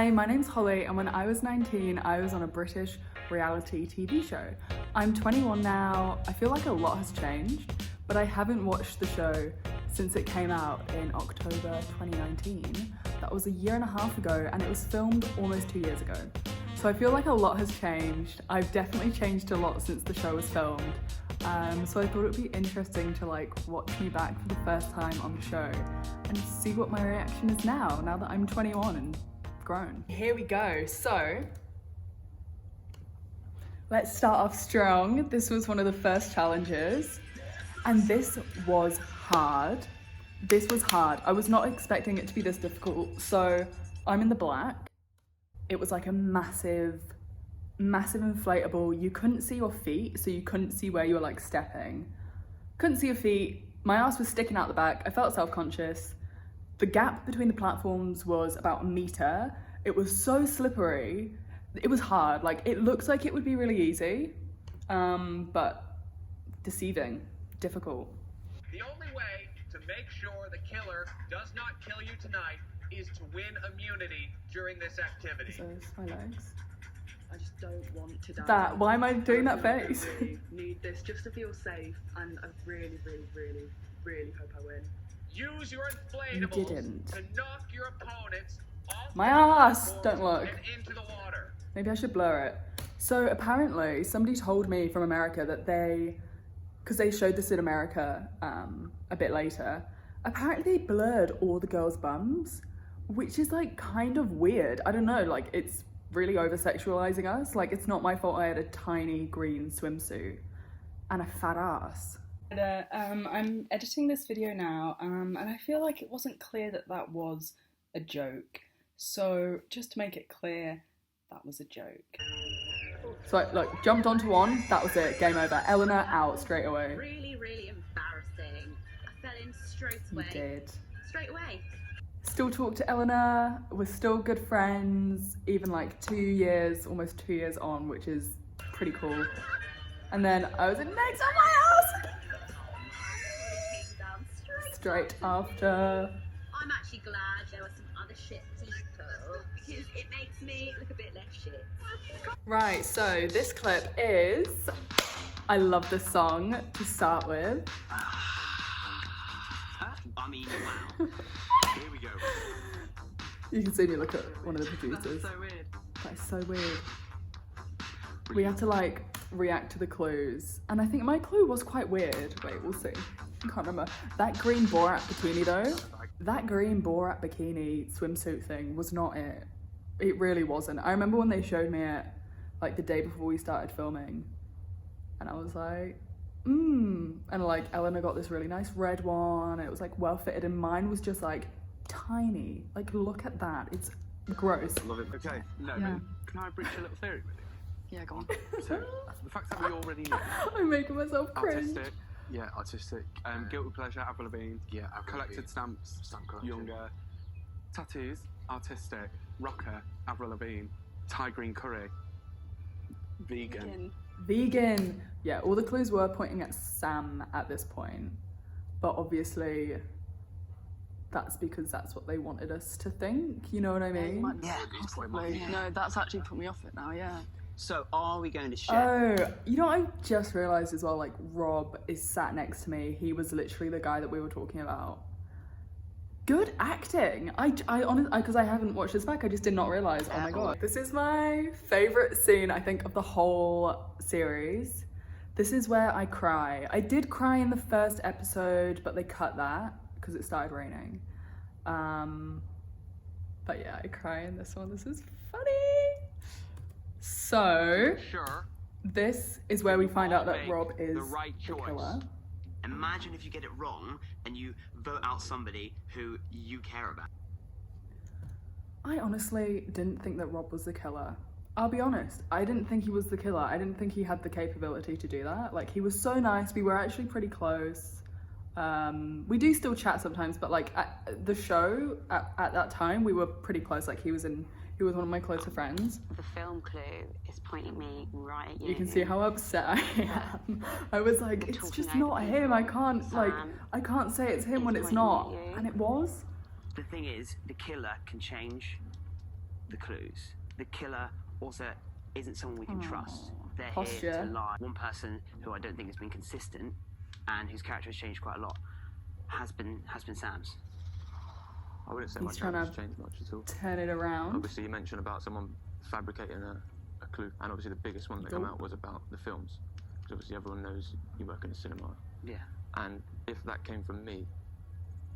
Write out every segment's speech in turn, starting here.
Hi, my name's Holly, and when I was 19, I was on a British reality TV show. I'm 21 now. I feel like a lot has changed, but I haven't watched the show since it came out in October 2019. That was a year and a half ago, and it was filmed almost 2 years ago. So I feel like a lot has changed. I've definitely changed a lot since the show was filmed. So I thought it would be interesting to watch me back for the first time on the show and see what my reaction is now that I'm 21 and grown. Here we go. So let's start off strong. This was one of the first challenges, and this was hard. I was not expecting it to be this difficult. So I'm in the black. It was like a massive inflatable. You couldn't see your feet, so you couldn't see where you were stepping. Couldn't see your feet. My ass was sticking out the back. I felt self-conscious. The gap between the platforms was about a meter. It was so slippery. It was hard. It looks like it would be really easy, but deceiving, difficult. The only way to make sure the killer does not kill you tonight is to win immunity during this activity. So my legs. I just don't want to die. That, why am I doing that face? I really need this just to feel safe, and I really hope I win. Use your inflatables You didn't. to knock your opponents off My the ass! platform Don't look. and into the water. Maybe I should blur it. So apparently somebody told me from America that because they showed this in America a bit later, apparently they blurred all the girls' bums, which is kind of weird. I don't know, it's really over-sexualizing us. It's not my fault I had a tiny green swimsuit and a fat ass. I'm editing this video now, and I feel like it wasn't clear that was a joke. So just to make it clear, that was a joke. So I jumped onto one, that was it, game over. Eleanor out straight away. Really embarrassing. I fell in straight away. You did. Straight away. Still talk to Eleanor, we're still good friends, even 2 years, almost 2 years on, which is pretty cool. And then I was next on my ass! Came down Straight after. I'm actually glad there were some other shit people, because it makes me look a bit less shit. Right, so this clip is, I love this song to start with. I mean, wow. Here we go. You can see me look at one of the producers. That's so weird. That is so weird. We had to react to the clues, and I think my clue was quite weird. Wait, we'll see. I can't remember. That green Borat bikini though, that green Borat bikini swimsuit thing was not it. It really wasn't. I remember when they showed me it the day before we started filming, and I was like, and Eleanor got this really nice red one. It was well fitted, and mine was just tiny. Look at that. It's gross. Love it. Okay, no, Yeah. can I breach a little theory with you? Yeah, go on. So, the fact that we already know I'm making myself cringe. artistic, guilty pleasure, Avril Lavigne, collected stamps, stamp collection, younger, tattoos, artistic, rocker, Avril Lavigne, Thai green curry, vegan. Yeah, all the clues were pointing at Sam at this point, but obviously that's because that's what they wanted us to think, you know what I mean? Yeah, possibly. No, that's actually put me off it now, yeah. So, are we going to share? Oh, you know what I just realised as well, Rob is sat next to me. He was literally the guy that we were talking about. Good acting. I honestly, because I haven't watched this back, I just did not realise. Oh my god. This is my favourite scene, I think, of the whole series. This is where I cry. I did cry in the first episode, but they cut that because it started raining. But yeah, I cry in this one. This is funny. So, Sure. this is where we find out that Rob is the right the choice. killer. Imagine if you get it wrong and you vote out somebody who you care about. I honestly didn't think that Rob was the killer. I'll be honest, I didn't think he was the killer. I didn't think he had the capability to do that. He was so nice. We were actually pretty close. We do still chat sometimes, but at the show at that time, we were pretty close. He was one of my closer friends. The film clue is pointing me right at you. You can see how upset I am. I was like, it's just not him. I can't I can't say it's him when it's not. And it was. The thing is, the killer can change the clues. The killer also isn't someone we can trust. They're here Posture. to lie. One person who I don't think has been consistent and whose character has changed quite a lot has been Sam's. I wouldn't say He's my trying character's to changed much at all. turn it around. Obviously, you mentioned about someone fabricating a clue, and obviously the biggest one that came out was about the films. Because obviously everyone knows you work in a cinema. Yeah. And if that came from me,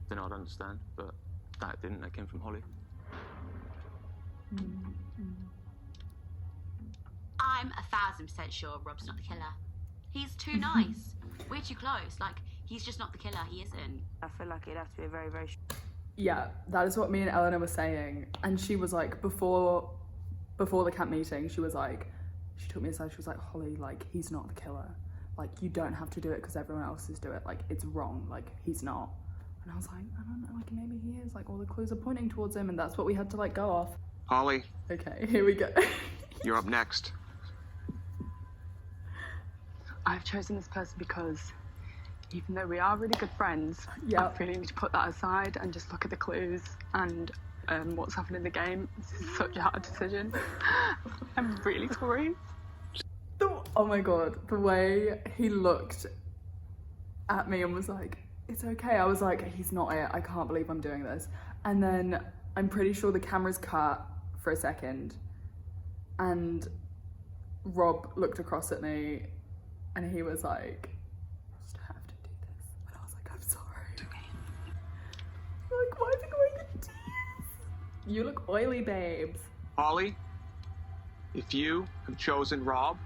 then I'd understand. But that didn't. That came from Holly. I'm 1,000% sure Rob's not the killer. He's too nice. We're too close. Like, he's just not the killer. He isn't. I feel like it'd have to be a very, very... Yeah, that is what me and Eleanor were saying. And she was like, before the camp meeting, she was like, she took me aside, she was like, Holly, like, he's not the killer. Like, you don't have to do it because everyone else is doing it. Like, it's wrong. Like, he's not. And I was like, I don't know, like, maybe he is. Like, all the clues are pointing towards him, and that's what we had to, like, go off. Holly, Okay, here we go. you're up next. I've chosen this person because even though we are really good friends, Yeah. I really need to put that aside and just look at the clues and what's happening in the game. This is such a hard decision. I'm really sorry. Oh my god, the way he looked at me and was like, it's okay. I was like, he's not it. I can't believe I'm doing this. And then I'm pretty sure the camera's cut for a second and Rob looked across at me and he was like, you just have to do this. And I was like, I'm sorry. Like, why is it going to tears? You look oily, babes. Holly, if you have chosen Rob,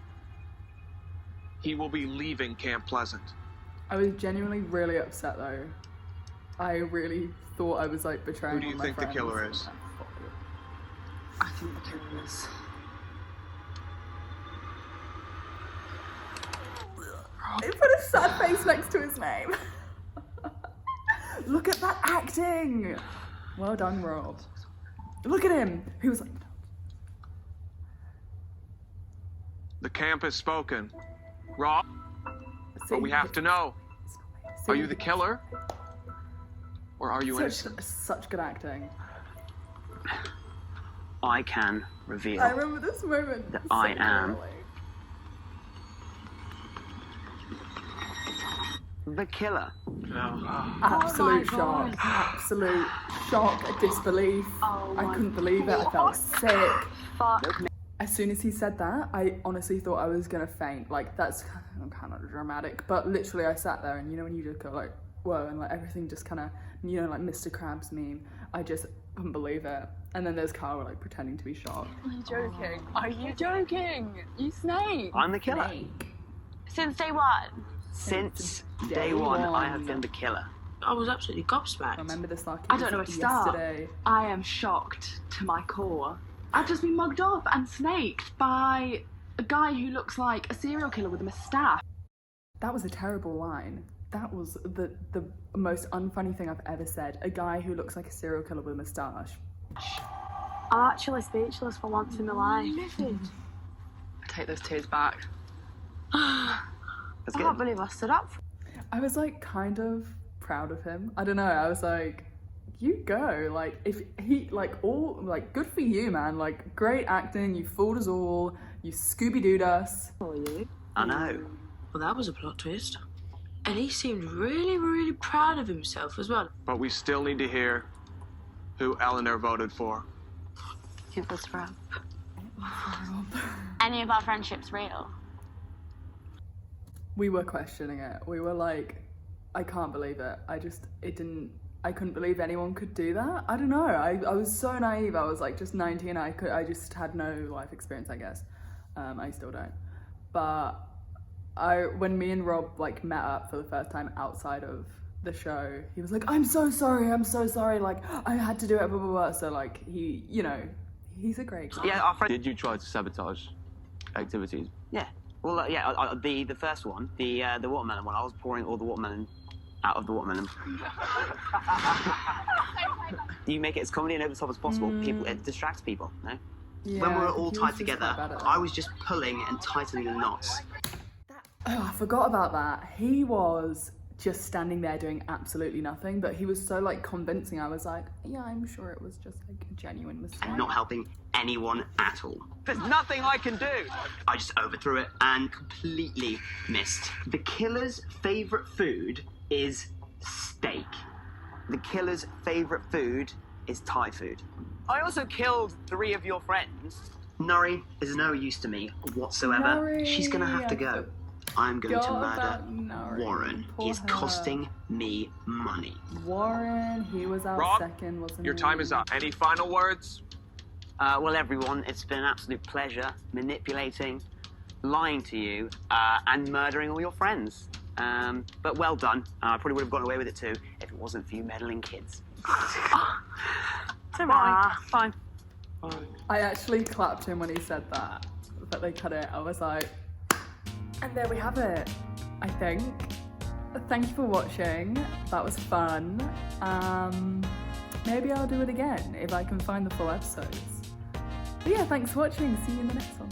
he will be leaving Camp Pleasant. I was genuinely really upset though. I really thought I was like betraying Who do you one of my think the friends. killer is? I think the killer is... He put a sad face next to his name. Look at that acting. Well done, Rob. Look at him. He was like, The camp has spoken. Rob, see, but we have to know. see, Are you the killer? Or are you such, innocent? such good acting. I can reveal I remember this moment. that so I am clearly. the killer. Absolute shock. Absolute shock, disbelief. I couldn't believe it. I felt sick. Fuck. As soon as he said that, I honestly thought I was gonna faint. Like, that's kind of dramatic, but literally I sat there and you know when you just go like, whoa, and like everything just kind of, you know, like Mr. Krabs meme, I just couldn't believe it. And then there's Carl like pretending to be shocked. Are you joking? Are you joking? You snake. I'm the killer. Since day one. Since day one, I have been the killer. I was absolutely gobsmacked. Remember this like I don't know where to start. yesterday. I am shocked to my core. I've just been mugged off and snaked by a guy who looks like a serial killer with a moustache. That was a terrible line. That was the most unfunny thing I've ever said. A guy who looks like a serial killer with a moustache. I'm actually speechless for once in my life. I take those tears back. That's I good. can't believe I stood up. I was like kind of proud of him. I don't know. I was like, you go. Like if he like all like good for you, man. Like great acting. You fooled us all. You Scooby-Dooed us. I know. Well, that was a plot twist. And he seemed really, really proud of himself as well. But we still need to hear who Eleanor voted for. It was Rob. Any of our friendships real? We were questioning it. We were like, I can't believe it. I couldn't believe anyone could do that. I don't know. I was so naive. I was like just 19. I just had no life experience, I guess. I still don't. But when me and Rob like met up for the first time outside of the show, he was like, I'm so sorry. Like I had to do it, blah, blah, blah. So like he, you know, he's a great guy. Yeah, our friend. Did you try to sabotage activities? Yeah. Well, the first one, the watermelon one. I was pouring all the watermelon out of the watermelon. You make it as comedy and over the top as possible. People, it distracts people. No. Yeah, When we were all he was tied just together, quite bad at it. I was just pulling and tightening the knots. Oh, I forgot about that. He was just standing there doing absolutely nothing, but he was so like convincing. I was like, yeah, I'm sure it was just like a genuine mistake. And not helping anyone at all. There's nothing I can do. I just overthrew it and completely missed. The killer's favourite food is steak. The killer's favourite food is Thai food. I also killed 3 of your friends. Norrie is no use to me whatsoever. Norrie, She's gonna have to go. I'm going to murder Norrie. Warren. Poor He's her. costing me money. Warren, he was out Rob, second, wasn't Your he? time is up. Any final words? Well, everyone, it's been an absolute pleasure manipulating, lying to you, and murdering all your friends. But well done. I probably would have gotten away with it too if it wasn't for you meddling kids. Fine. I actually clapped him when he said that they cut it. I was like, and there we have it, I think. Thank you for watching. That was fun. Maybe I'll do it again if I can find the full episodes. But yeah, thanks for watching. See you in the next one.